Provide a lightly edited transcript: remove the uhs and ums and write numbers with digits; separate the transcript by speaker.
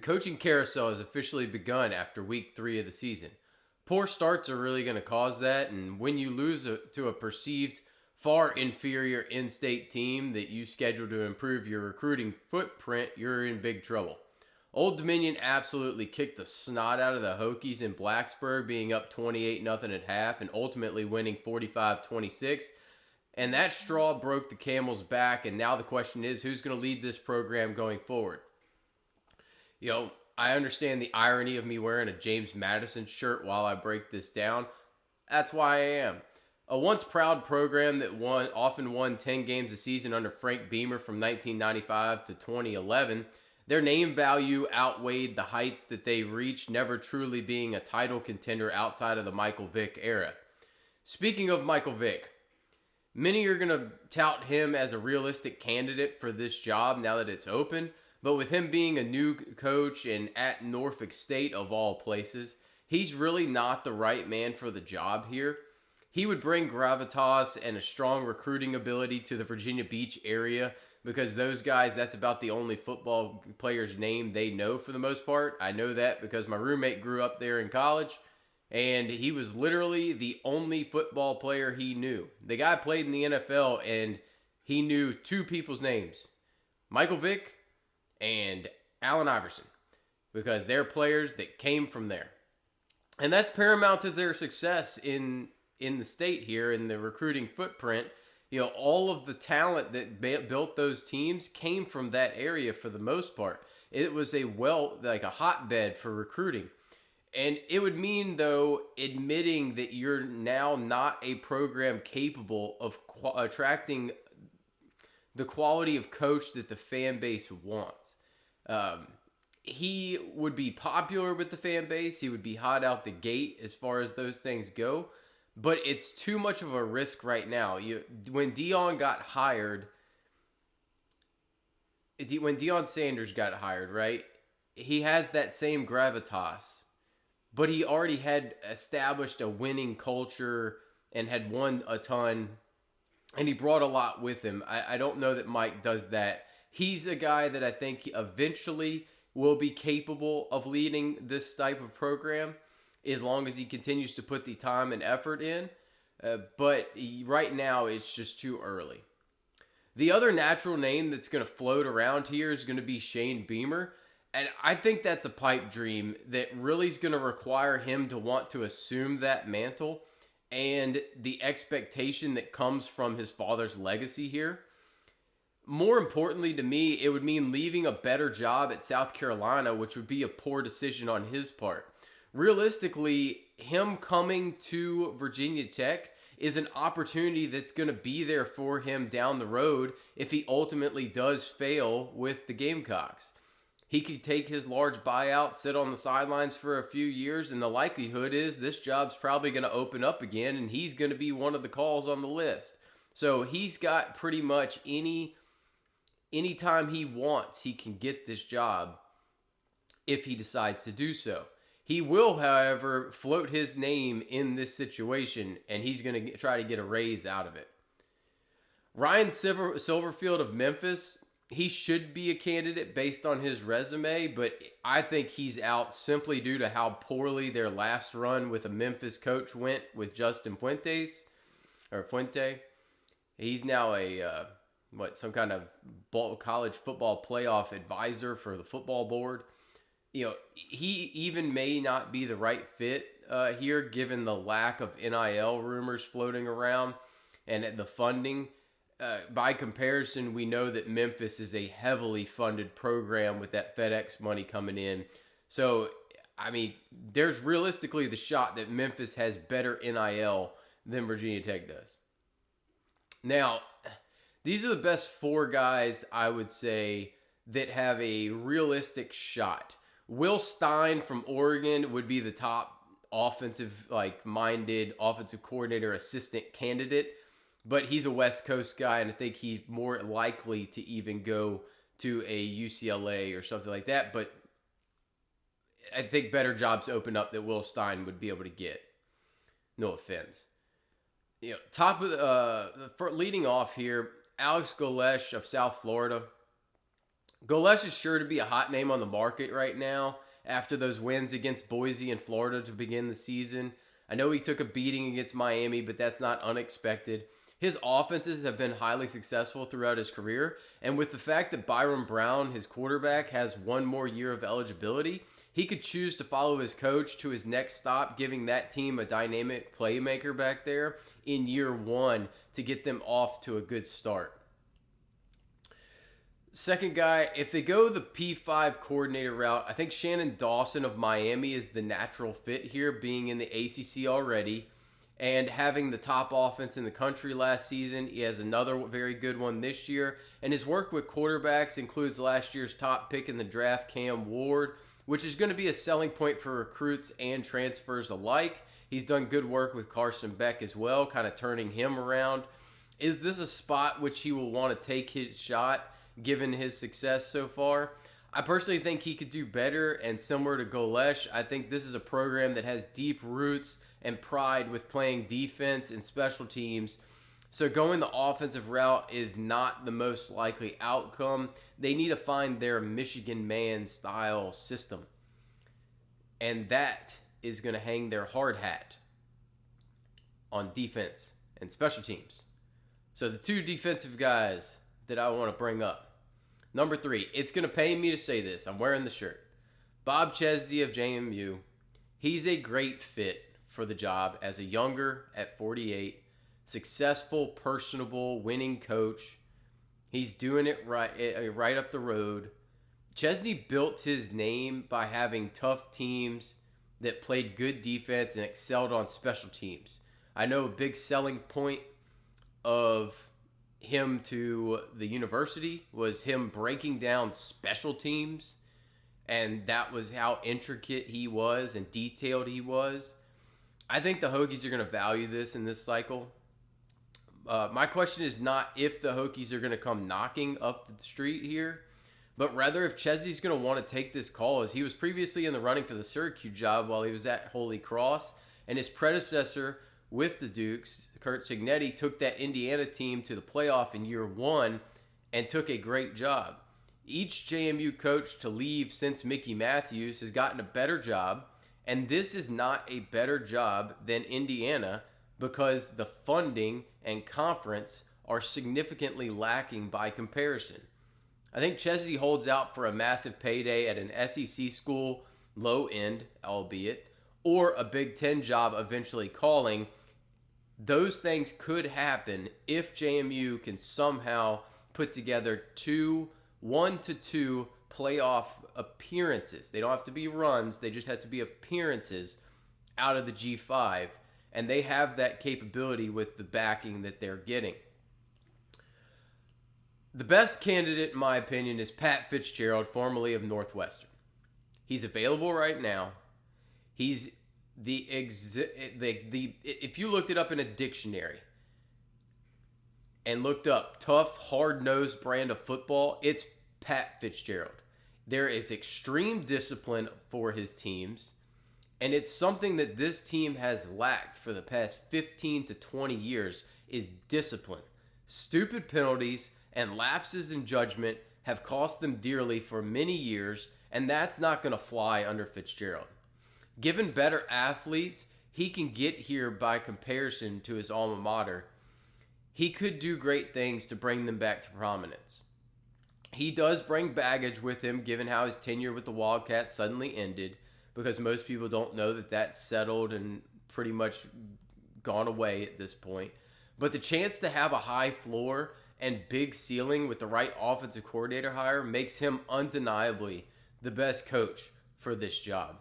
Speaker 1: coaching carousel has officially begun after week 3 of the season. Poor starts are really going to cause that, and when you lose to a perceived far inferior in-state team that you schedule to improve your recruiting footprint, you're in big trouble. Old Dominion absolutely kicked the snot out of the Hokies in Blacksburg, being up 28-0 at half and ultimately winning 45-26. And that straw broke the camel's back, and now the question is, who's going to lead this program going forward? You know, I understand the irony of me wearing a James Madison shirt while I break this down. That's why I am. A once proud program that often won 10 games a season under Frank Beamer from 1995 to 2011, their name value outweighed the heights that they reached, never truly being a title contender outside of the Michael Vick era. Speaking of Michael Vick, many are going to tout him as a realistic candidate for this job now that it's open, but with him being a new coach and at Norfolk State of all places, he's really not the right man for the job here. He would bring gravitas and a strong recruiting ability to the Virginia Beach area, because those guys, that's about the only football player's name they know for the most part. I know that because my roommate grew up there in college, and he was literally the only football player he knew. The guy played in the NFL, and he knew two people's names, Michael Vick and Allen Iverson, because they're players that came from there. And that's paramount to their success in the state here, in the recruiting footprint. You know, all of the talent that built those teams came from that area for the most part. It was like a hotbed for recruiting. And it would mean, though, admitting that you're now not a program capable of attracting the quality of coach that the fan base wants. He would be popular with the fan base. He would be hot out the gate as far as those things go. But it's too much of a risk right now. When Deion Sanders got hired, right? He has that same gravitas, but he already had established a winning culture and had won a ton, and he brought a lot with him. I don't know that Mike does that. He's a guy that I think eventually will be capable of leading this type of program, as long as he continues to put the time and effort in. But right now, it's just too early. The other natural name that's going to float around here is going to be Shane Beamer. And I think that's a pipe dream that really is going to require him to want to assume that mantle and the expectation that comes from his father's legacy here. More importantly to me, it would mean leaving a better job at South Carolina, which would be a poor decision on his part. Realistically, him coming to Virginia Tech is an opportunity that's going to be there for him down the road if he ultimately does fail with the Gamecocks. He could take his large buyout, sit on the sidelines for a few years, and the likelihood is this job's probably going to open up again, and he's going to be one of the calls on the list. So he's got pretty much any time he wants, he can get this job if he decides to do so. He will, however, float his name in this situation, and he's going to try to get a raise out of it. Ryan Silverfield of Memphis, he should be a candidate based on his resume, but I think he's out simply due to how poorly their last run with a Memphis coach went with Justin Fuente. He's now some kind of college football playoff advisor for the football board. You know, he even may not be the right fit here, given the lack of NIL rumors floating around and the funding. By comparison, we know that Memphis is a heavily funded program with that FedEx money coming in. So, I mean, there's realistically the shot that Memphis has better NIL than Virginia Tech does. Now, these are the best four guys, I would say, that have a realistic shot. Will Stein from Oregon would be the top offensive-minded offensive coordinator assistant candidate, but he's a West Coast guy, and I think he's more likely to even go to a UCLA or something like that. But I think better jobs open up that Will Stein would be able to get. No offense. You know, top of leading off here, Alex Golesh of South Florida. Golesh is sure to be a hot name on the market right now after those wins against Boise and Florida to begin the season. I know he took a beating against Miami, but that's not unexpected. His offenses have been highly successful throughout his career, and with the fact that Byron Brown, his quarterback, has one more year of eligibility, he could choose to follow his coach to his next stop, giving that team a dynamic playmaker back there in year one to get them off to a good start. Second guy, if they go the P5 coordinator route, I think Shannon Dawson of Miami is the natural fit here, being in the ACC already and having the top offense in the country last season. He has another very good one this year, and his work with quarterbacks includes last year's top pick in the draft, Cam Ward, which is going to be a selling point for recruits and transfers alike. He's done good work with Carson Beck as well, kind of turning him around. Is this a spot which he will want to take his shot given his success so far? I personally think he could do better, and similar to Golesh, I think this is a program that has deep roots and pride with playing defense and special teams. So going the offensive route is not the most likely outcome. They need to find their Michigan man style system. And that is going to hang their hard hat on defense and special teams. So the two defensive guys that I want to bring up. Number 3, it's going to pay me to say this. I'm wearing the shirt. Bob Chesney of JMU. He's a great fit for the job as a younger, at 48, successful, personable, winning coach. He's doing it right up the road. Chesney built his name by having tough teams that played good defense and excelled on special teams. I know a big selling point of him to the university was him breaking down special teams, and that was how intricate he was and detailed he was. I think the Hokies are going to value this in this cycle. My question is not if the Hokies are going to come knocking up the street here, but rather if Chesney's going to want to take this call, as he was previously in the running for the Syracuse job while he was at Holy Cross, and his predecessor with the Dukes, Kurt Cignetti, took that Indiana team to the playoff in year one and took a great job. Each JMU coach to leave since Mickey Matthews has gotten a better job, and this is not a better job than Indiana because the funding and conference are significantly lacking by comparison. I think Chesney holds out for a massive payday at an SEC school, low end, albeit, or a Big Ten job eventually calling. Those things could happen if JMU can somehow put together 1 to 2 playoff appearances. They don't have to be runs. They just have to be appearances out of the G5. And they have that capability with the backing that they're getting. The best candidate, in my opinion, is Pat Fitzgerald, formerly of Northwestern. He's available right now. He's if you looked it up in a dictionary and looked up tough, hard-nosed brand of football, it's Pat Fitzgerald. There is extreme discipline for his teams, and it's something that this team has lacked for the past 15 to 20 years is discipline. Stupid penalties and lapses in judgment have cost them dearly for many years, and that's not going to fly under Fitzgerald. Given better athletes, he can get here by comparison to his alma mater. He could do great things to bring them back to prominence. He does bring baggage with him, given how his tenure with the Wildcats suddenly ended, because most people don't know that that's settled and pretty much gone away at this point. But the chance to have a high floor and big ceiling with the right offensive coordinator hire makes him undeniably the best coach for this job.